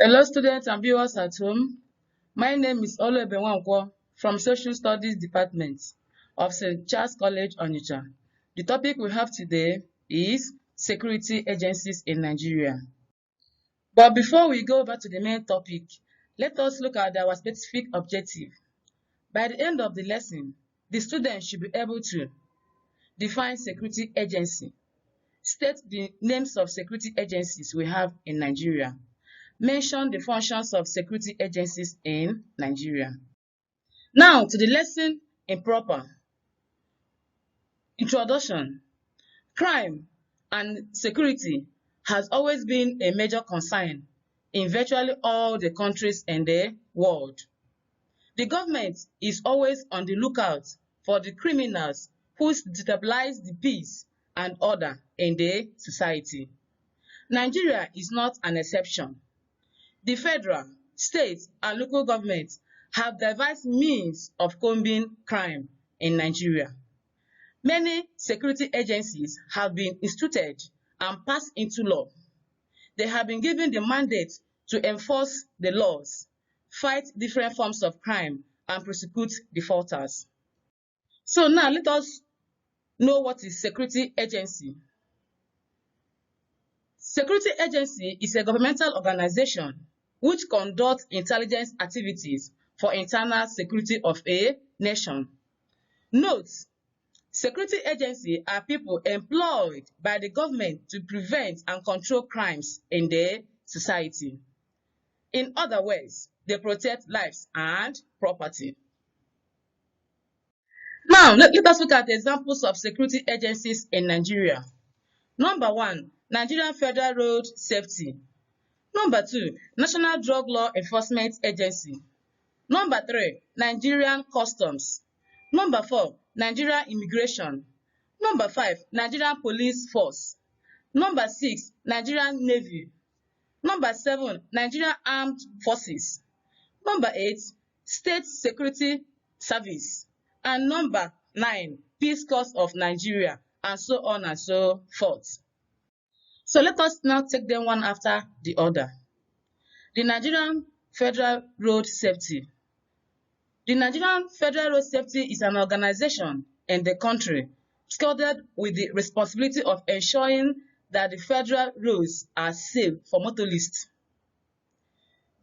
Hello, students and viewers at home. My name is Oluebube Nwankwo from Social Studies Department of St. Charles College, Onitsha. The topic we have today is security agencies in Nigeria. But before we go over to the main topic, let us look at our specific objective. By the end of the lesson, the students should be able to define security agency, state the names of security agencies we have in Nigeria, mention the functions of security agencies in Nigeria. Now to the lesson in proper. Introduction. Crime and security has always been a major concern in virtually all the countries in the world. The government is always on the lookout for the criminals who destabilize the peace and order in the society. Nigeria is not an exception. The federal, state, and local governments have devised means of combing crime in Nigeria. Many security agencies have been instituted and passed into law. They have been given the mandate to enforce the laws, fight different forms of crime, and prosecute defaulters. So now let us know what is security agency. Security agency is a governmental organization which conducts intelligence activities for internal security of a nation. Note, security agencies are people employed by the government to prevent and control crimes in the society. In other words, they protect lives and property. Now, let us look at examples of security agencies in Nigeria. Number 1, Nigerian Federal Road Safety. Number 2, National Drug Law Enforcement Agency. Number 3, Nigerian Customs. Number 4, Nigerian Immigration. Number 5, Nigerian Police Force. Number 6, Nigerian Navy. Number 7, Nigerian Armed Forces. Number 8, State Security Service. And number 9, Peace Corps of Nigeria, and so on and so forth. So let us now take them one after the other. The Nigerian Federal Road Safety. The Nigerian Federal Road Safety is an organization in the country chartered with the responsibility of ensuring that the federal roads are safe for motorists.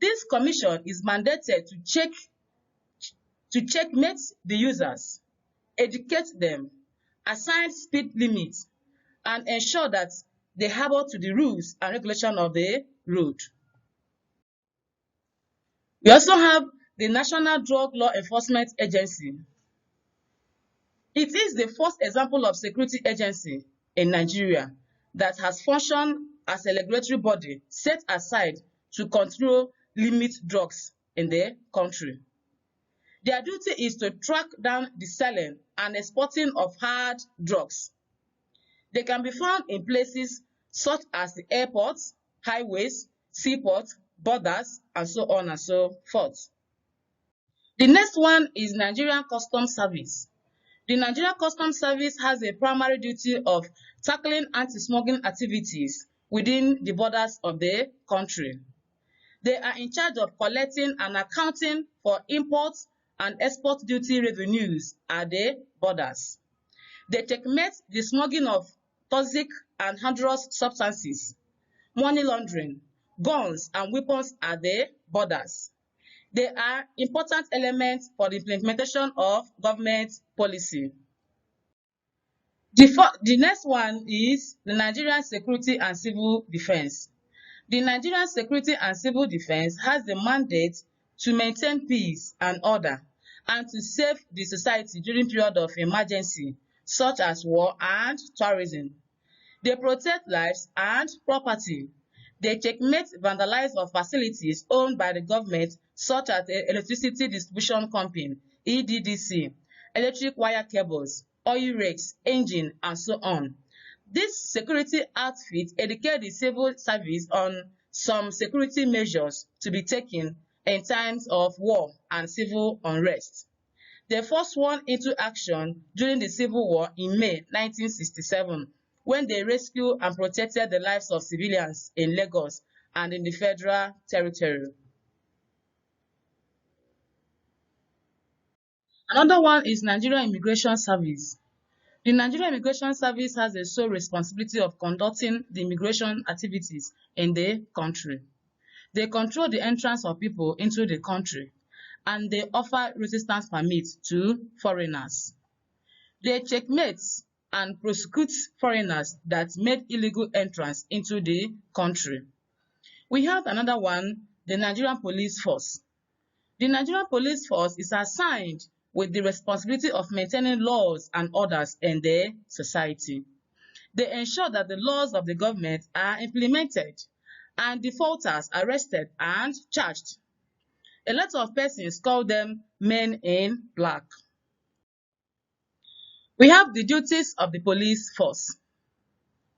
This commission is mandated to checkmate the users, educate them, assign speed limits, and ensure that they adhere to the rules and regulations of the road. We also have the National Drug Law Enforcement Agency. It is the first example of security agency in Nigeria that has functioned as a regulatory body set aside to control limit drugs in the country. Their duty is to track down the selling and exporting of hard drugs. They can be found in places such as the airports, highways, seaports, borders, and so on and so forth. The next one is Nigerian Customs Service. The Nigerian Customs Service has a primary duty of tackling anti-smuggling activities within the borders of the country. They are in charge of collecting and accounting for imports and export duty revenues at the borders. They checkmate the smuggling of toxic and hazardous substances, money laundering, guns and weapons at the borders. They are important elements for the implementation of government policy. The next one is the Nigerian Security and Civil Defense. The Nigerian Security and Civil Defense has the mandate to maintain peace and order and to save the society during periods of emergency, such as war and terrorism. They protect lives and property. They checkmate vandalism of facilities owned by the government, such as the Electricity Distribution Company, EDDC, electric wire cables, oil rigs, engine, and so on. This security outfit educates the civil service on some security measures to be taken in times of war and civil unrest. They first went into action during the Civil War in May 1967, when they rescued and protected the lives of civilians in Lagos and in the federal territory. Another one is Nigerian Immigration Service. The Nigerian Immigration Service has the sole responsibility of conducting the immigration activities in the country. They control the entrance of people into the country, and they offer resistance permits to foreigners. They checkmate and prosecute foreigners that made illegal entrance into the country. We have another one, the Nigerian Police Force. The Nigerian Police Force is assigned with the responsibility of maintaining laws and orders in the society. They ensure that the laws of the government are implemented and defaulters arrested and charged. A lot of persons call them men in black. We have the duties of the police force.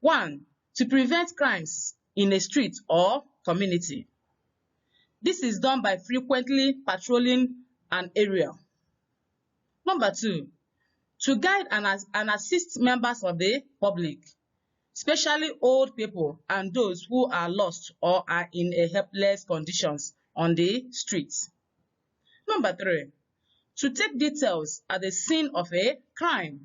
1. To prevent crimes in a street or community. This is done by frequently patrolling an area. Number 2, to guide and assist members of the public, especially old people and those who are lost or are in a helpless conditions on the streets. Number 3, to take details at the scene of a crime.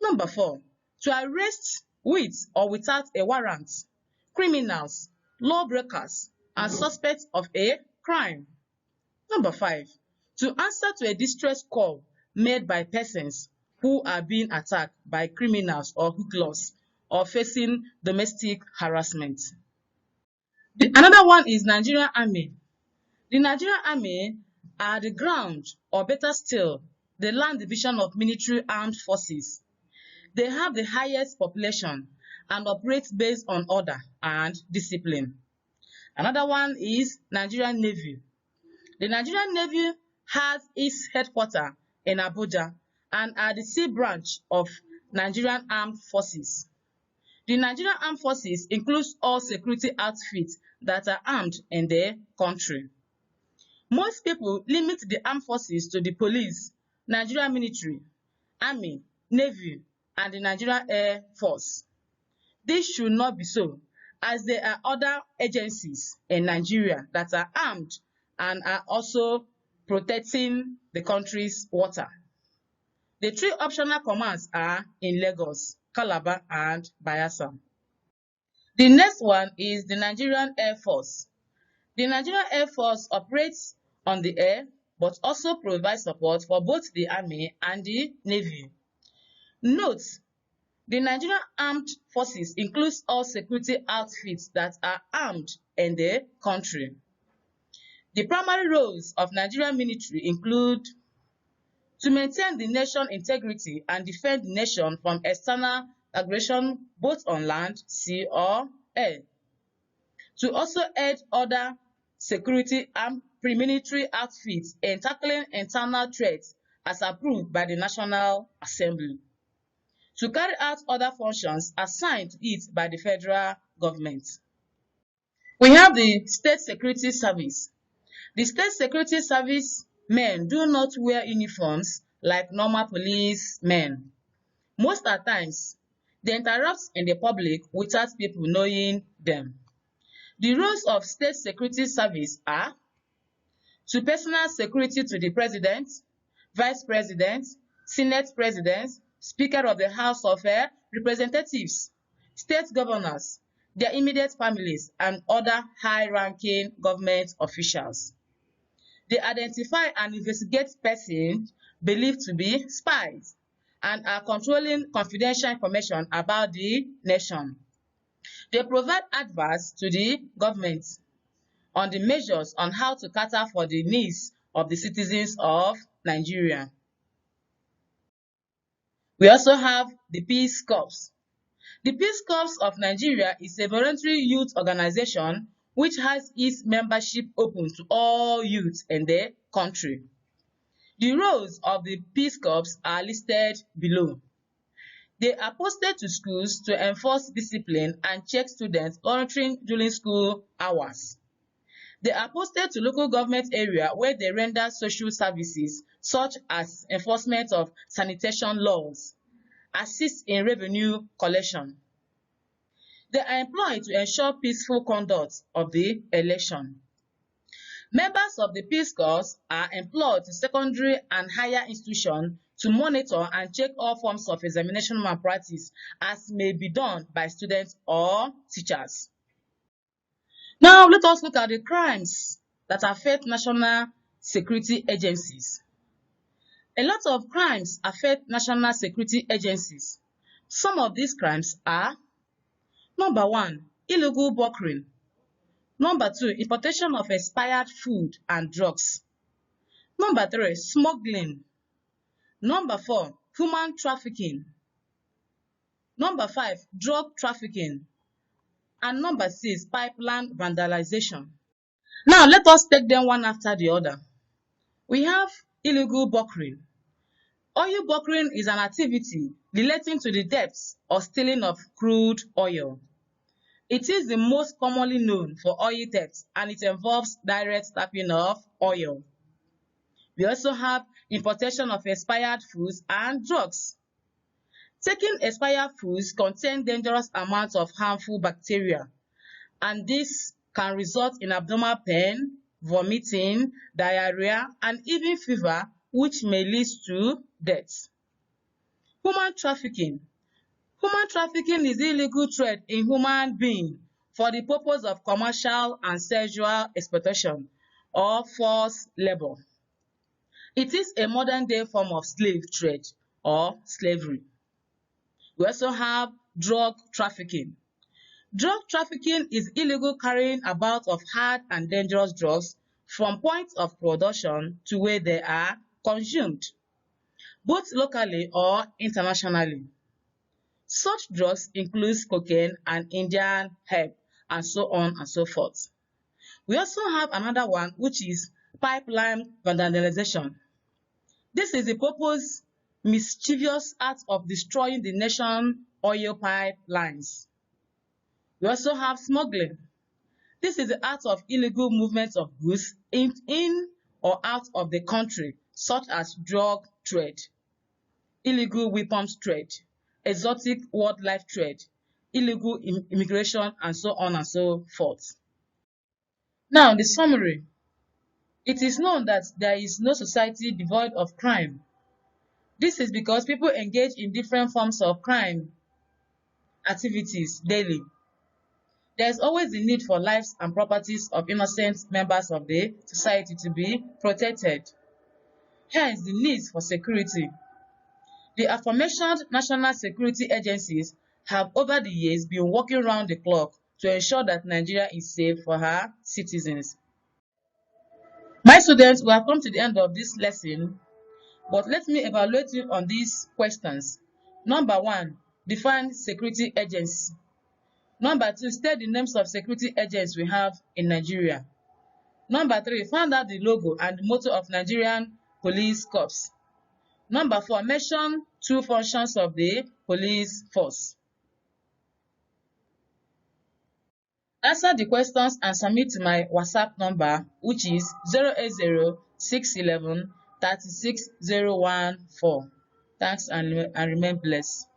Number 4, to arrest with or without a warrant criminals, lawbreakers, and suspects of a crime. Number 5, to answer to a distress call made by persons who are being attacked by criminals or hoodlums or facing domestic harassment. Another one is Nigerian Army. The Nigerian Army are the ground, or better still, the land division of military armed forces. They have the highest population and operate based on order and discipline. Another one is Nigerian Navy. The Nigerian Navy has its headquarters in Abuja and are the sea branch of Nigerian Armed Forces. The Nigerian Armed Forces includes all security outfits that are armed in the country. Most people limit the armed forces to the police, Nigerian military, army, navy, and the Nigerian Air Force. This should not be so, as there are other agencies in Nigeria that are armed and are also protecting the country's water. The 3 optional commands are in Lagos, Calabar, and Bayelsa. The next one is the Nigerian Air Force. The Nigerian Air Force operates on the air, but also provides support for both the Army and the Navy. Note, the Nigerian Armed Forces includes all security outfits that are armed in the country. The primary roles of Nigerian military include to maintain the nation's integrity and defend the nation from external aggression both on land, sea, or air. To also aid other security and pre-military outfits in tackling internal threats as approved by the National Assembly. To carry out other functions assigned to it by the federal government. We have the State Security Service. The State Security Service men do not wear uniforms like normal police men. Most at times, they interact in the public without people knowing them. The roles of State Security Service are to personal security to the President, Vice President, Senate President, Speaker of the House of Representatives, state governors, their immediate families, and other high-ranking government officials. They identify and investigate persons believed to be spies and are controlling confidential information about the nation. They provide advice to the government on the measures on how to cater for the needs of the citizens of Nigeria. We also have the Peace Corps. The Peace Corps of Nigeria is a voluntary youth organization which has its membership open to all youth in the country. The roles of the Peace Corps are listed below. They are posted to schools to enforce discipline and check students loitering during school hours. They are posted to local government area where they render social services such as enforcement of sanitation laws, assist in revenue collection. They are employed to ensure peaceful conduct of the election. Members of the Peace Corps are employed to secondary and higher institutions to monitor and check all forms of examination malpractice as may be done by students or teachers. Now, let us look at the crimes that affect national security agencies. A lot of crimes affect national security agencies. Some of these crimes are: number 1, illegal bunkering. Number 2, importation of expired food and drugs. Number 3, smuggling. Number 4, human trafficking. Number 5, drug trafficking. And number 6, pipeline vandalization. Now, let us take them one after the other. We have illegal bunkering. Oil bunkering is an activity relating to the theft or stealing of crude oil. It is the most commonly known for oil theft, and it involves direct tapping of oil. We also have importation of expired foods and drugs. Taking expired foods contain dangerous amounts of harmful bacteria, and this can result in abdominal pain, vomiting, diarrhea, and even fever, which may lead to death. Human trafficking. Human trafficking is illegal trade in human beings for the purpose of commercial and sexual exploitation or forced labor. It is a modern-day form of slave trade or slavery. We also have drug trafficking. Drug trafficking is illegal carrying about of hard and dangerous drugs from point of production to where they are consumed, both locally or internationally. Such drugs include cocaine and Indian hemp, and so on and so forth. We also have another one, which is pipeline vandalization. This is the purpose mischievous act of destroying the nation's oil pipelines. We also have smuggling. This is the act of illegal movement of goods in or out of the country, such as drug trade, illegal weapons trade, exotic wildlife trade, illegal immigration, and so on and so forth. Now, the summary. It is known that there is no society devoid of crime. This is because people engage in different forms of crime activities daily. There is always the need for lives and properties of innocent members of the society to be protected. Hence, the need for security. The aforementioned national security agencies have over the years been working round the clock to ensure that Nigeria is safe for her citizens. My students, we have come to the end of this lesson, but let me evaluate you on these questions. Number 1, define security agency. Number 2, state the names of security agents we have in Nigeria. Number 3, find out the logo and the motto of Nigerian Police Corps. Number 4, mention 2 functions of the police force. Answer the questions and submit to my WhatsApp number, which is 080-611-36014. Thanks and remain blessed.